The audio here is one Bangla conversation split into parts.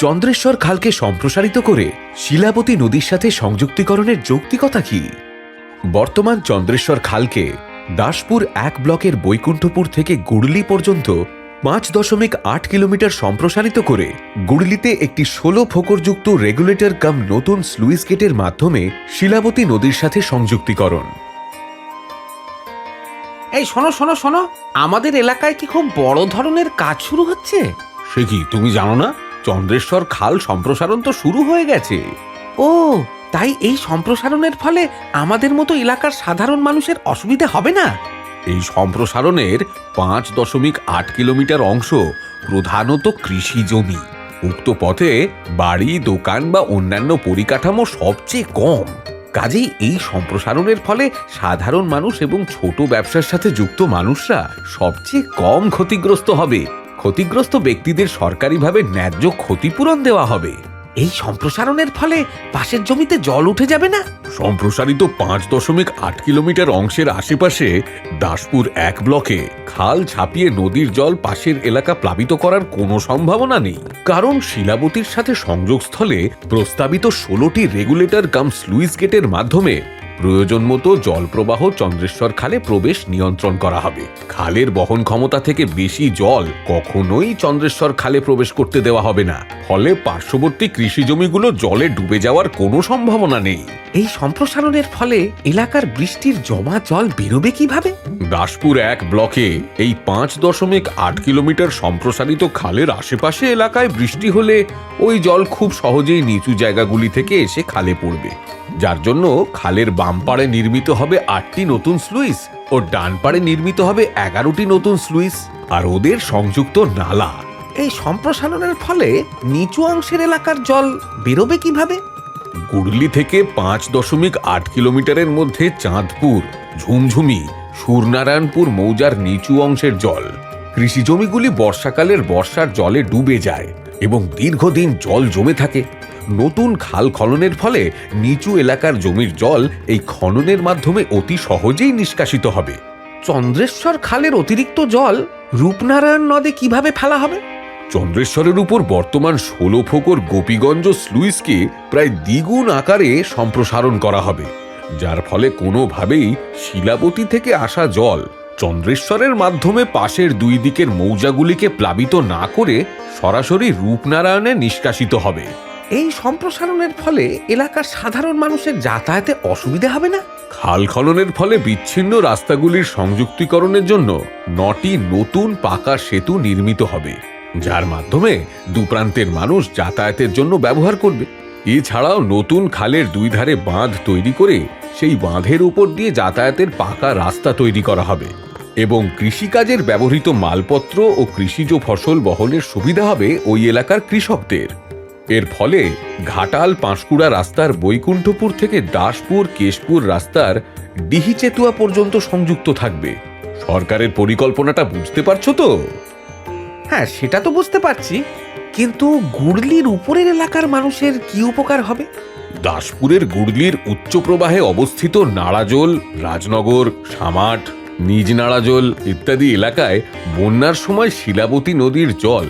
চন্দ্রেশ্বর খালকে সম্প্রসারিত করে শিলাবতী নদীর সাথে সংযুক্তিকরণের যৌক্তিকতা কি? বর্তমান চন্দ্রেশ্বর খালকে দাসপুর 1 ব্লকের বৈকুণ্ঠপুর থেকে গুড়লি পর্যন্ত 5.8 কিলোমিটার সম্প্রসারিত করে গুড়লিতে একটি 16 ফোকরযুক্ত রেগুলেটর কাম নতুন স্লুইস গেটের মাধ্যমে শিলাবতী নদীর সাথে সংযুক্তিকরণ। এই শোনো শোনো শোনো, আমাদের এলাকায় কি খুব বড় ধরনের কাজ শুরু হচ্ছে? সে কি, তুমি জানো না? চন্দ্রেশ্বর খাল সম্প্রসারণ তো শুরু হয়ে গেছে। ও, তাই এই সম্প্রসারণের ফলে আমাদের মতো এলাকার সাধারণ মানুষের অসুবিধা হবে না? এই সম্প্রসারণের 5.8 কিলোমিটার অংশ প্রধানত কৃষি জমি। উক্ত পথে বাড়ি, দোকান বা অন্যান্য পরিকাঠামো সবচেয়ে কম। কাজেই এই সম্প্রসারণের ফলে সাধারণ মানুষ এবং ছোট ব্যবসার সাথে যুক্ত মানুষরা সবচেয়ে কম ক্ষতিগ্রস্ত হবে। ক্ষতিগ্রস্ত ব্যক্তিদের সরকারিভাবে ন্যায্য ক্ষতিপূরণ দেওয়া হবে। এই সম্প্রসারণের ফলে পাশের জমিতে জল উঠে যাবে না? সম্প্রসারিত 5.8 কিলোমিটার অংশের আশেপাশে দাসপুর 1 ব্লকে খাল ছাপিয়ে নদীর জল পাশের এলাকা প্লাবিত করার কোনো সম্ভাবনা নেই, কারণ শিলাবতীর সাথে সংযোগস্থলে প্রস্তাবিত 16টি রেগুলেটর কাম স্লুইস গেটের মাধ্যমে প্রয়োজন মতো জল প্রবাহ চন্দ্রেশ্বর খালে প্রবেশ নিয়ন্ত্রণ করা হবে। খালের বহন ক্ষমতা থেকে বেশি জল কখনোই চন্দ্রেশ্বর খালে প্রবেশ করতে দেওয়া হবে না। ফলে পার্শ্ববর্তী কৃষি জমিগুলো জলে ডুবে যাওয়ার কোনো সম্ভাবনা নেই। এই সম্প্রসারণের ফলে এলাকার বৃষ্টির জমা জল বেরোবে কিভাবে? দাসপুর 1 ব্লকে এই 5.8 কিলোমিটার সম্প্রসারিত খালের আশেপাশে এলাকায় বৃষ্টি হলে ওই জল খুব সহজেই নিচু জায়গাগুলি থেকে এসে খালে পড়বে, যার জন্য খালের বাম পাড়ে নির্মিত হবে 8টি নতুন স্লুইস ও ডান পাড়ে নির্মিত হবে 11টি নতুন স্লুইস আর ওদের সংযুক্ত নালা। এই সম্প্রসারণের ফলে নিচু অংশের এলাকার জল বেরোবে কিভাবে? গুড়লি থেকে 5.8 কিলোমিটারের মধ্যে চাঁদপুর, ঝুমঝুমি, সুরনারায়ণপুর মৌজার নিচু অংশের জল কৃষি জমিগুলি বর্ষাকালের বর্ষার জলে ডুবে যায় এবং দীর্ঘদিন জল জমে থাকে। নতুন খাল খননের ফলে নিচু এলাকার জমির জল এই খননের মাধ্যমে অতি সহজেই নিষ্কাশিত হবে। চন্দ্রেশ্বর খালের অতিরিক্ত জল রূপনারায়ণ নদে কিভাবে ফেলা হবে? চন্দ্রেশ্বরের উপর বর্তমান 16 ফোকর গোপীগঞ্জ স্লুইসকে প্রায় দ্বিগুণ আকারে সম্প্রসারণ করা হবে, যার ফলে কোনোভাবেই শিলাবতী থেকে আসা জল চন্দ্রেশ্বরের মাধ্যমে পাশের দুই দিকের মৌজাগুলিকে প্লাবিত না করে সরাসরি রূপনারায়ণে নিষ্কাশিত হবে। এই সম্প্রসারণের ফলে এলাকার সাধারণ মানুষের যাতায়াতে অসুবিধা হবে না? খাল খননের ফলে বিচ্ছিন্ন রাস্তাগুলির সংযুক্তিকরণের জন্য 9টি নতুন পাকা সেতু নির্মিত হবে, যার মাধ্যমে দুপ্রান্তের মানুষ যাতায়াতের জন্য ব্যবহার করবে। এছাড়াও নতুন খালের দুই ধারে বাঁধ তৈরি করে সেই বাঁধের উপর দিয়ে যাতায়াতের পাকা রাস্তা তৈরি করা হবে এবং কৃষিকাজের ব্যবহৃত মালপত্র ও কৃষিজ ফসল বহনের সুবিধা হবে ওই এলাকার কৃষকদের। এর ফলে ঘাটাল পাঁশকুড়া রাস্তার বৈকুণ্ঠপুর থেকে দাসপুর কেশপুর রাস্তার ডিহিচেতুয়া পর্যন্ত সংযুক্ত থাকবে। সরকারের পরিকল্পনাটা বুঝতে পারছো তো? হ্যাঁ, সেটা তো বুঝতে পারছি, কিন্তু গুড়লির উপরের এলাকার মানুষের কি উপকার হবে? দাসপুরের গুড়লির উচ্চ প্রবাহে অবস্থিত নাড়াজোল, রাজনগর, সামাট, নিজ নাড়াজোল ইত্যাদি এলাকায় বন্যার সময় শিলাবতী নদীর জল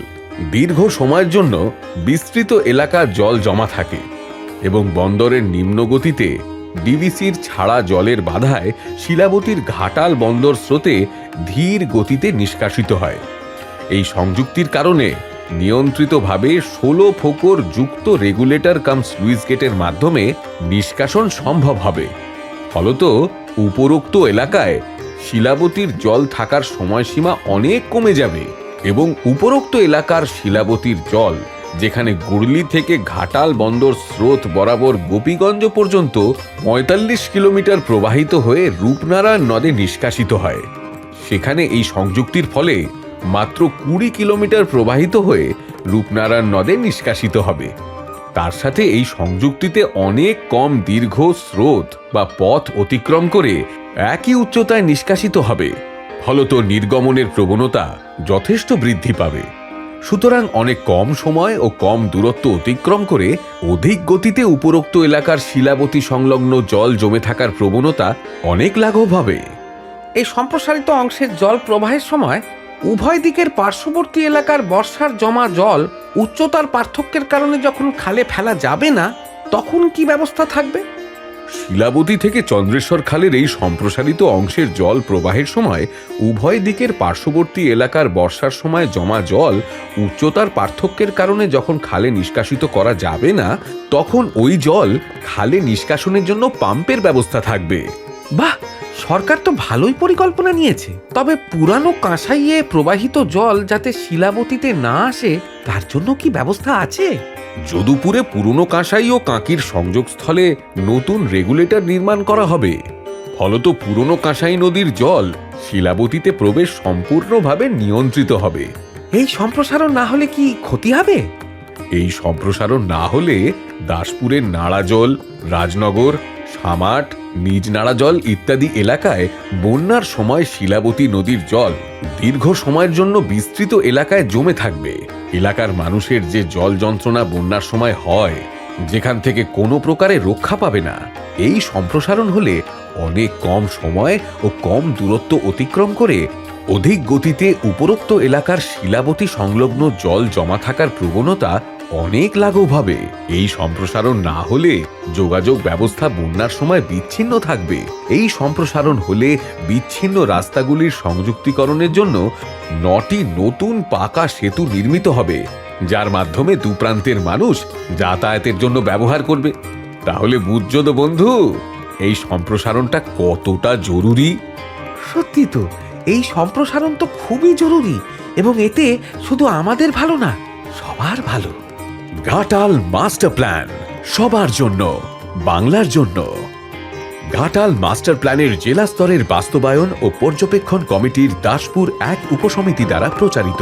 দীর্ঘ সময়ের জন্য বিস্তৃত এলাকার জল জমা থাকে এবং বন্দরের নিম্ন গতিতে ডিভিসির ছাড়া জলের বাধায় শিলাবতীর ঘাটাল বন্দর স্রোতে ধীর গতিতে নিষ্কাশিত হয়। এই সংযুক্তির কারণে নিয়ন্ত্রিতভাবে 16 ফোকর যুক্ত রেগুলেটর কাম স্লুইস গেটের মাধ্যমে নিষ্কাশন সম্ভব হবে। ফলত উপরোক্ত এলাকায় শিলাবতীর জল থাকার সময়সীমা অনেক কমে যাবে এবং উপরোক্ত এলাকার শিলাবতীর জল, যেখানে গুড়লি থেকে ঘাটাল বন্দর স্রোত বরাবর গোপীগঞ্জ পর্যন্ত 45 কিলোমিটার প্রবাহিত হয়ে রূপনারায়ণ নদে নিষ্কাশিত হয়, সেখানে এই সংযুক্তির ফলে মাত্র 20 কিলোমিটার প্রবাহিত হয়ে রূপনারায়ণ নদে নিষ্কাশিত হবে। তার সাথে এই সংযুক্তিতে অনেক কম দীর্ঘ স্রোত বা পথ অতিক্রম করে একই উচ্চতায় নিষ্কাশিত হবে। ফলত নির্গমনের প্রবণতা যথেষ্ট বৃদ্ধি পাবে। সুতরাং অনেক কম সময় ও কম দূরত্ব অতিক্রম করে অধিক গতিতে উপরোক্ত এলাকার শিলাবতী সংলগ্ন জল জমে থাকার প্রবণতা অনেক লাঘব হবে। এই সম্প্রসারিত অংশের জল প্রবাহের সময় উভয় দিকের পার্শ্ববর্তী এলাকার বর্ষার জমা জল উচ্চতার পার্থক্যের কারণে যখন খালে ফেলা যাবে না, তখন কি ব্যবস্থা থাকবে? শিলাবতী থেকে চন্দ্রেশ্বর খালের এই সম্প্রসারিত অংশের জল প্রবাহের সময় উভয় দিকের পার্শ্ববর্তী এলাকার বর্ষার সময় জমা জল উচ্চতার পার্থক্যের কারণে যখন খালে নিষ্কাশিত করা যাবে না, তখন ওই জল খালে নিষ্কাশনের জন্য পাম্পের ব্যবস্থা থাকবে। বাহ, সরকার তো ভালোই পরিকল্পনা নিয়েছে। তবে পুরানো কাঁসাইয়ে প্রবাহিত জল যাতে শিলাবতীতে না আসে, তার জন্য কি ব্যবস্থা আছে? যদুপুরে পুরনো কাঁসাই ও কাঁকির সংযোগস্থলে নতুন রেগুলেটর নির্মাণ করা হবে। ফলত পুরনো কাঁসাই নদীর জল শিলাবতীতে প্রবেশ সম্পূর্ণভাবে নিয়ন্ত্রিত হবে। এই সম্প্রসারণ না হলে কি ক্ষতি হবে? এই সম্প্রসারণ না হলে দাসপুরের নাড়াজল, রাজনগর, সামাট, নিজ নাড়াজল ইত্যাদি এলাকায় বন্যার সময় শিলাবতী নদীর জল দীর্ঘ সময়ের জন্য বিস্তৃত এলাকায় জমে থাকবে। এলাকার মানুষের যে জল যন্ত্রণা বন্যার সময় হয়, যেখান থেকে কোনো প্রকারে রক্ষা পাবে না, এই সম্প্রসারণ হলে অনেক কম সময় ও কম দূরত্ব অতিক্রম করে অধিক গতিতে উপরোক্ত এলাকার শিলাবতী সংলগ্ন জল জমা থাকার প্রবণতা অনেক লাঘব হবে। এই সম্প্রসারণ না হলে যোগাযোগ ব্যবস্থা বন্যার সময় বিচ্ছিন্ন থাকবে। এই সম্প্রসারণ হলে বিচ্ছিন্ন রাস্তাগুলির সংযুক্তিকরণের জন্য 9টি নতুন পাকা সেতু নির্মিত হবে, যার মাধ্যমে দুপ্রান্তের মানুষ যাতায়াতের জন্য ব্যবহার করবে। তাহলে বুঝছো তো বন্ধু, এই সম্প্রসারণটা কতটা জরুরি? সত্যি তো, এই সম্প্রসারণ তো খুবই জরুরি, এবং এতে শুধু আমাদের ভালো না, সবার ভালো। ঘাটাল মাস্টার প্ল্যান, সবার জন্য, বাংলার জন্য। ঘাটাল মাস্টার প্ল্যানের জেলা স্তরের বাস্তবায়ন ও পর্যবেক্ষণ কমিটির দাসপুর 1 উপসমিতি দ্বারা প্রচারিত।